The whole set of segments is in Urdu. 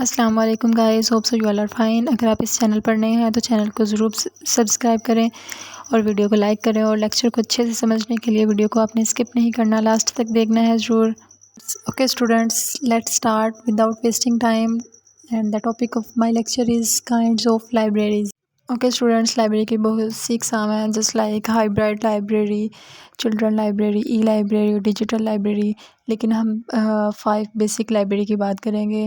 السلام علیکم guys, hope so you all are fine. اگر آپ اس چینل پر نئے ہیں تو چینل کو ضرور سبسکرائب کریں اور ویڈیو کو لائک کریں، اور لیکچر کو اچھے سے سمجھنے کے لیے ویڈیو کو آپ نے اسکپ نہیں کرنا، لاسٹ تک دیکھنا ہے ضرور۔ Okay students, let start without wasting time, and the topic of my lecture is kinds of libraries. Okay students, library کی بہت سی اقسام ہیں، جس like hybrid library, children library, e library, digital library, لیکن ہم 5 بیسک لائبریری کی بات کریں گے۔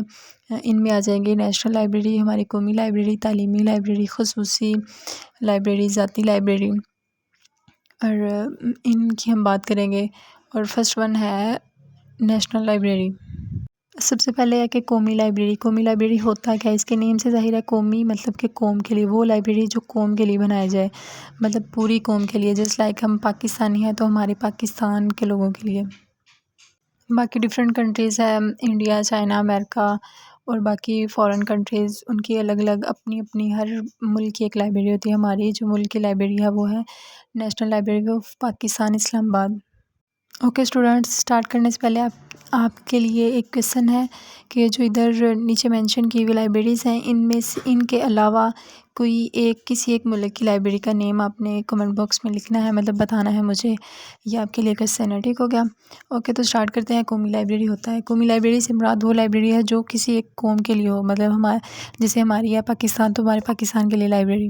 ان میں آ جائیں گے نیشنل لائبریری، ہماری قومی لائبریری، تعلیمی لائبریری، خصوصی لائبریری، ذاتی لائبریری، اور ان کی ہم بات کریں گے۔ اور فرسٹ ون ہے نیشنل لائبریری۔ سب سے پہلے ہے کہ قومی لائبریری۔ قومی لائبریری ہوتا کیا ہے؟ اس کے نیم سے ظاہر ہے، قومی مطلب کہ قوم کے لیے، وہ لائبریری جو قوم کے لیے بنایا جائے، مطلب پوری قوم کے لیے، جس لائک ہم پاکستانی ہیں تو ہمارے پاکستان کے لوگوں کے لیے۔ باقی ڈفرینٹ کنٹریز ہے، انڈیا، چائنا، امریکہ اور باقی فارن کنٹریز، ان کی الگ الگ اپنی اپنی ہر ملک کی ایک لائبریری ہوتی ہے۔ ہماری جو ملک کی لائبریری ہے وہ ہے نیشنل لائبریری آف پاکستان، اسلام آباد۔ اوکے اسٹوڈنٹس، اسٹارٹ کرنے سے پہلے آپ کے لیے ایک کویسچن ہے کہ جو ادھر نیچے مینشن کی ہوئی لائبریریز ہیں، ان میں سے ان کے علاوہ کوئی کسی ایک ملک کی لائبریری کا نیم آپ نے کمنٹ باکس میں لکھنا ہے، مطلب بتانا ہے مجھے۔ یہ آپ کے لیے کویسچن ہے، ٹھیک ہو گیا؟ اوکے، تو اسٹارٹ کرتے ہیں۔ قومی لائبریری ہوتا ہے، قومی لائبریری سے مراد وہ لائبریری ہے جو کسی ایک قوم کے لیے ہو، مطلب جیسے ہماری ہے پاکستان، تو ہمارے پاکستان کے لیے لائبریری۔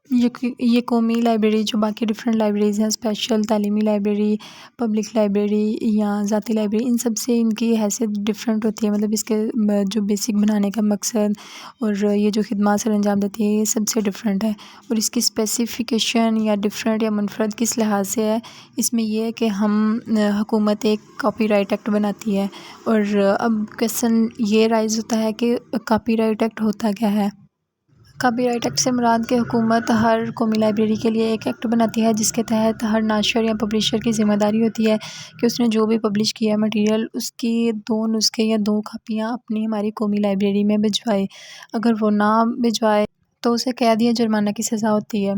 یہ قومی لائبریری جو باقی ڈفرینٹ لائبریریز ہیں، اسپیشل تعلیمی لائبریری، پبلک لائبریری یا ذاتی لائبریری، ان سب سے ان کی حیثیت ڈفرینٹ ہوتی ہے، مطلب اس کے جو بیسک بنانے کا مقصد اور یہ جو خدمات سر انجام دیتی ہے، یہ سب سے ڈفرینٹ ہے۔ اور اس کی اسپیسیفیکیشن یا ڈفرینٹ یا منفرد کس لحاظ سے ہے؟ اس میں یہ ہے کہ حکومت ایک کاپی رائٹ ایکٹ بناتی ہے، اور اب کویسچن یہ رائز ہوتا ہے کہ کاپی رائٹ ایکٹ ہوتا کیا ہے؟ کاپی رائٹ ایکٹ سے مراد کہ حکومت ہر قومی لائبریری کے لیے ایک ایکٹ بناتی ہے، جس کے تحت ہر ناشر یا پبلشر کی ذمہ داری ہوتی ہے کہ اس نے جو بھی پبلش کیا ہے مٹیریل، اس کی 2 نسخے یا 2 کاپیاں اپنی ہماری قومی لائبریری میں بھجوائے۔ اگر وہ نہ بھجوائے تو اسے قید یا جرمانہ کی سزا ہوتی ہے۔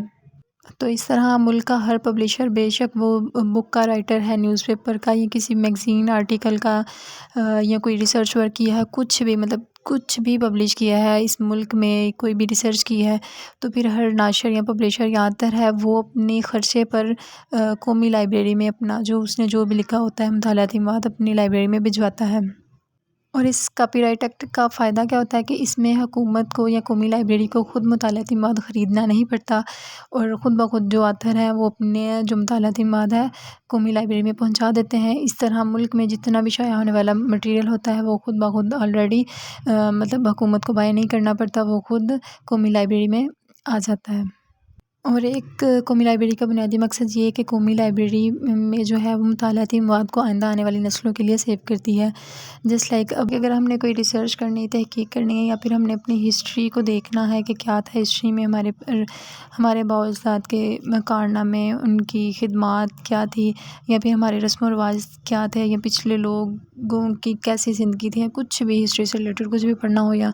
تو اس طرح ملک کا ہر پبلشر، بے شک وہ بک کا رائٹر ہے، نیوز پیپر کا، یا کسی میگزین آرٹیکل کا، یا کوئی ریسرچ ورک کیا ہے، کچھ بھی، مطلب کچھ بھی پبلش کیا ہے اس ملک میں، کوئی بھی ریسرچ کی ہے، تو پھر ہر ناشر یا پبلشر یا آتھر ہے، وہ اپنے خرچے پر قومی لائبریری میں اپنا اس نے جو بھی لکھا ہوتا ہے مطالعاتی مواد، اپنی لائبریری میں بھجواتا ہے۔ اور اس کاپی رائٹ ایکٹ کا فائدہ کیا ہوتا ہے کہ اس میں حکومت کو یا قومی لائبریری کو خود مطالعاتی مواد خریدنا نہیں پڑتا، اور خود بخود جو آتھر ہیں وہ اپنے جو مطالعاتی مواد ہے قومی لائبریری میں پہنچا دیتے ہیں۔ اس طرح ملک میں جتنا بھی شائع ہونے والا مٹیریل ہوتا ہے وہ خود بخود آلریڈی مطلب حکومت کو بائے نہیں کرنا پڑتا، وہ خود قومی لائبریری میں آ جاتا ہے۔ اور ایک قومی لائبریری کا بنیادی مقصد یہ ہے کہ قومی لائبریری میں جو ہے وہ مطالعاتی مواد کو آئندہ آنے والی نسلوں کے لیے سیو کرتی ہے۔ جس لائک اب اگر ہم نے کوئی ریسرچ کرنی، تحقیق کرنی ہے، یا پھر ہم نے اپنی ہسٹری کو دیکھنا ہے کہ کیا تھا ہسٹری میں ہمارے باؤ اجداد کے کارنامے، ان کی خدمات کیا تھی، یا پھر ہمارے رسم و رواج کیا تھے، یا پچھلے لوگوں کی کیسی زندگی تھی، یا کچھ بھی ہسٹری سے ریلیٹڈ کچھ بھی پڑھنا ہو، یا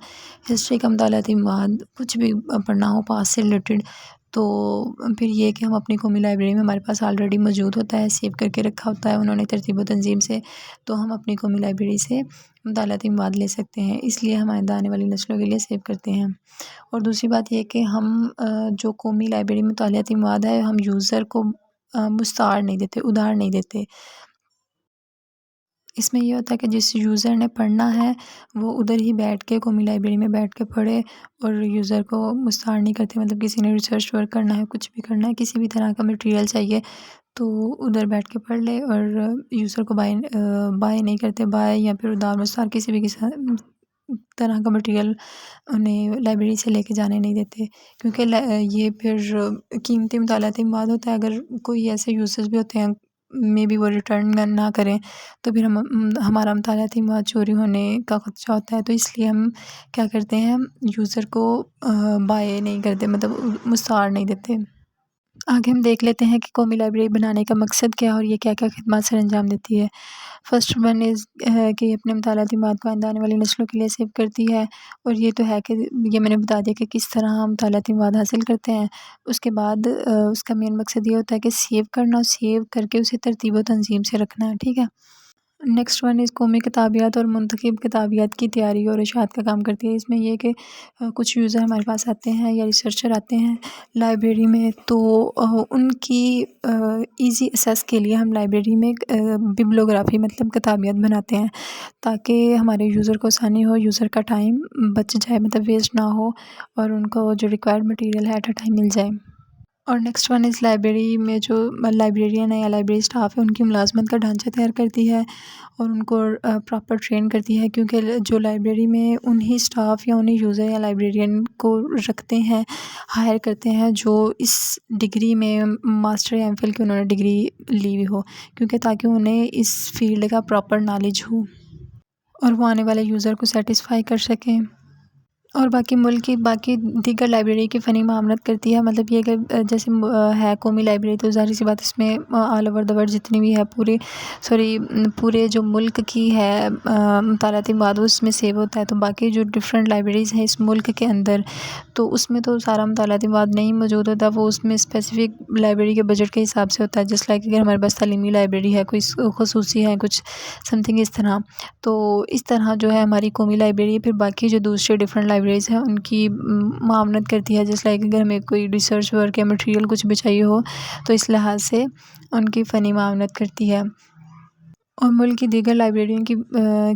ہسٹری کا مطالعاتی مواد کچھ بھی پڑھنا ہو پاس سے ریلیٹڈ، تو پھر یہ کہ ہم اپنی قومی لائبریری میں ہمارے پاس آلریڈی موجود ہوتا ہے، سیو کر کے رکھا ہوتا ہے انہوں نے ترتیب و تنظیم سے، تو ہم اپنی قومی لائبریری سے مطالعاتی مواد لے سکتے ہیں، اس لیے ہم آئندہ آنے والی نسلوں کے لیے سیو کرتے ہیں۔ اور دوسری بات یہ کہ ہم جو قومی لائبریری میں مطالعاتی مواد ہے، ہم یوزر کو مستعار نہیں دیتے، ادھار نہیں دیتے۔ اس میں یہ ہوتا ہے کہ جس یوزر نے پڑھنا ہے وہ ادھر ہی بیٹھ کے قومی لائبریری میں بیٹھ کے پڑھے، اور یوزر کو مستعار نہیں کرتے، مطلب کسی نے ریسرچ ورک کرنا ہے، کچھ بھی کرنا ہے، کسی بھی طرح کا مٹیریل چاہیے تو ادھر بیٹھ کے پڑھ لے، اور یوزر کو بائے نہیں کرتے، بائے یا پھر ادھار مستعار کسی بھی طرح کا مٹیریل انہیں لائبریری سے لے کے جانے نہیں دیتے، کیونکہ یہ پھر قیمتی مطالعاتی مواد ہوتا ہے۔ اگر کوئی ایسے یوزرز بھی ہوتے ہیں مے بی وہ ریٹرن نہ کریں تو پھر ہمارا مطالعاتی مواد چوری ہونے کا خدشہ ہوتا ہے، تو اس لیے ہم کیا کرتے ہیں، یوزر کو بائے نہیں کرتے، مطلب مستعار نہیں دیتے۔ آگے ہم دیکھ لیتے ہیں کہ قومی لائبریری بنانے کا مقصد کیا ہے اور یہ کیا کیا خدمات سر انجام دیتی ہے۔ فرسٹ ون از کہ اپنے مطالعاتی مواد کو آئندہ آنے والی نسلوں کے لیے سیو کرتی ہے، اور یہ تو ہے کہ یہ میں نے بتا دیا کہ کس طرح ہم مطالعاتی مواد حاصل کرتے ہیں۔ اس کے بعد اس کا مین مقصد یہ ہوتا ہے کہ سیو کرنا، اور سیو کر کے اسے ترتیب و تنظیم سے رکھنا ہے، ٹھیک ہے۔ نیکسٹ ون از قومی کتابیات اور منتخب کتابیات کی تیاری اور اشاعت کا کام کرتی ہے۔ اس میں یہ کہ کچھ یوزر ہمارے پاس آتے ہیں یا ریسرچر آتے ہیں لائبریری میں، تو ان کی ایزی ایکسیس کے لیے ہم لائبریری میں ببلیوگرافی مطلب کتابیات بناتے ہیں تاکہ ہمارے یوزر کو آسانی ہو، یوزر کا ٹائم بچ جائے، مطلب ویسٹ نہ ہو، اور ان کو جو ریکوائرڈ مٹیریل ہے ایٹ اے ٹائم مل جائے۔ اور نیکسٹ ون از لائبریری میں جو لائبریرین ہے یا لائبریری اسٹاف ہے ان کی ملازمت کا ڈھانچہ تیار کرتی ہے اور ان کو پراپر ٹرین کرتی ہے، کیونکہ جو لائبریری میں انہی اسٹاف یا انہی یوزر یا لائبریرین کو رکھتے ہیں، ہائر کرتے ہیں جو اس ڈگری میں ماسٹر یا ایم فل کی انہوں نے ڈگری لی ہوئی ہو، کیونکہ تاکہ انہیں اس فیلڈ کا پراپر نالج ہو اور وہ آنے والے یوزر کو سیٹسفائی کر سکیں۔ اور باقی ملک کی باقی دیگر لائبریری کی فنی معاونت کرتی ہے، مطلب یہ کہ جیسے ہے قومی لائبریری، تو ظاہر سی بات اس میں آل اوور دا ورلڈ جتنی بھی ہے پورے جو ملک کی ہے مطالعاتی مواد اس میں سیو ہوتا ہے، تو باقی جو ڈفرینٹ لائبریریز ہیں اس ملک کے اندر، تو اس میں تو سارا مطالعاتی مواد نہیں موجود ہوتا، وہ اس میں اسپیسیفک لائبریری کے بجٹ کے حساب سے ہوتا ہے، جس لائک اگر ہمارے پاس تعلیمی لائبریری ہے، کوئی خصوصی ہے، کچھ سم تھنگ اس طرح، تو اس طرح جو ہے ہماری قومی لائبریری پھر باقی جو دوسرے ڈفرینٹ لائبریریز ہیں ان کی معاونت کرتی ہے، جس لائک اگر ہمیں کوئی ریسرچ ورک یا مٹیریل کچھ بھی چاہیے ہو تو اس لحاظ سے ان کی فنی معاونت کرتی ہے۔ اور ملک کی دیگر لائبریریوں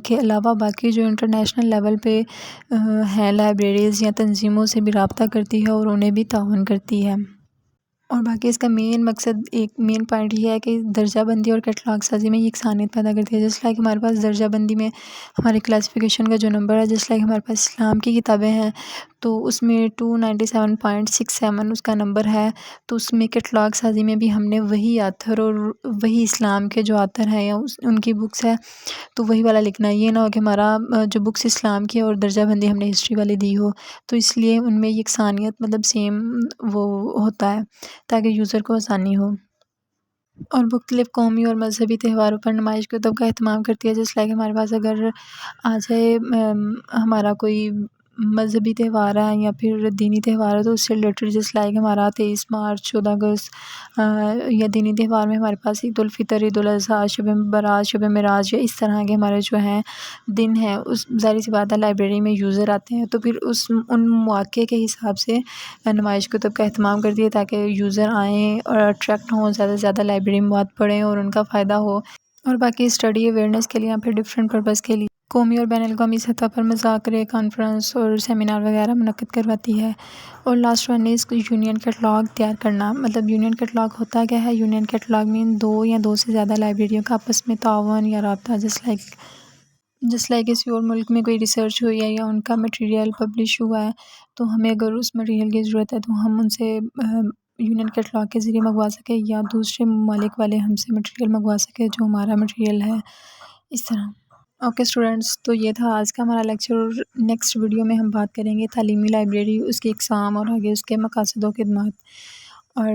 کے علاوہ باقی جو انٹرنیشنل لیول پہ ہیں لائبریریز یا تنظیموں سے بھی رابطہ کرتی ہے اور انہیں بھی تعاون کرتی ہے۔ اور باقی اس کا مین مقصد، ایک مین پوائنٹ یہ ہے کہ درجہ بندی اور کیٹلاگ سازی میں یہ یکسانیت پیدا کرتی ہے، جس لائک ہمارے پاس درجہ بندی میں ہمارے کلاسیفیکیشن کا جو نمبر ہے، جس لائک ہمارے پاس اسلام کی کتابیں ہیں تو اس میں 297.67 اس کا نمبر ہے، تو اس میں کیٹلاگ سازی میں بھی ہم نے وہی آتھر اور وہی اسلام کے جو آتھر ہیں یا ان کی بکس ہے تو وہی والا لکھنا ہے، یہ نہ ہو کہ ہمارا جو بکس اسلام کی اور درجہ بندی ہم نے ہسٹری والی دی ہو، تو اس لیے ان میں یکسانیت مطلب سیم وہ ہوتا ہے تاکہ یوزر کو آسانی ہو۔ اور مختلف قومی اور مذہبی تہواروں پر نمائش کتب کا اہتمام کرتی ہے، جس لائک ہمارے پاس اگر آ جائے ہمارا کوئی مذہبی تہوار ہے یا پھر دینی تہوار ہے تو اس سے ریلیٹڈ، جس لائک ہمارا 23 مارچ 14 اگست یا دینی تہوار میں ہمارے پاس عید الفطر، عید الاضحیٰ، شب برات، شب معراج، یا اس طرح کے ہمارے جو ہیں دن ہیں، اس ظاہر سی بات ہے لائبریری میں یوزر آتے ہیں تو پھر ان مواقع کے حساب سے نمائش کتب کا اہتمام کرتی ہے تاکہ یوزر آئیں اور اٹریکٹ ہوں، زیادہ سے زیادہ لائبریری میں مواد پڑھیں اور ان کا فائدہ ہو۔ اور باقی اسٹڈی اویئرنیس کے لیے یا پھر ڈفرینٹ پرپز کے لیے قومی اور بین الاقوامی سطح پر مذاکرے، کانفرنس اور سیمینار وغیرہ منعقد کرواتی ہے۔ اور last one is union catalogue تیار کرنا، مطلب یونین کیٹلاگ ہوتا کیا ہے؟ یونین کیٹلاگ میں دو یا دو سے زیادہ لائبریریوں کا آپس میں تعاون یا رابطہ، جس لائک کسی اور ملک میں کوئی ریسرچ ہوئی ہے یا ان کا مٹیریل پبلش ہوا ہے تو ہمیں اگر اس مٹیریل کی ضرورت ہے تو ہم ان سے یونین کیٹلاگ کے ذریعے منگوا سکیں یا دوسرے ممالک والے ہم سے مٹیریل منگوا سکیں جو ہمارا مٹیریل ہے، اس طرح۔ اوکے اسٹوڈینٹس، تو یہ تھا آج کا ہمارا لیکچر، اور نیکسٹ ویڈیو میں ہم بات کریں گے تعلیمی لائبریری، اس کی اقسام اور آگے اس کے مقاصد و خدمات۔ اور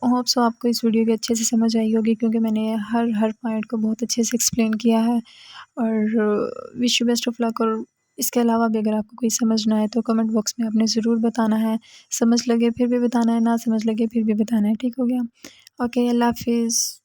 ہوپ سو آپ کو اس ویڈیو کی اچھے سے سمجھ آئی ہوگی، کیونکہ میں نے ہر پوائنٹ کو بہت اچھے سے ایکسپلین کیا ہے، اور وش یو بیسٹ آف لک۔ اور اس کے علاوہ بھی اگر آپ کو کوئی سمجھ نہ آئے تو کمنٹ باکس میں آپ نے ضرور بتانا ہے، سمجھ لگے پھر بھی بتانا ہے، نہ سمجھ لگے پھر بھی بتانا ہے، ٹھیک ہو گیا؟ اوکے، اللہ حافظ۔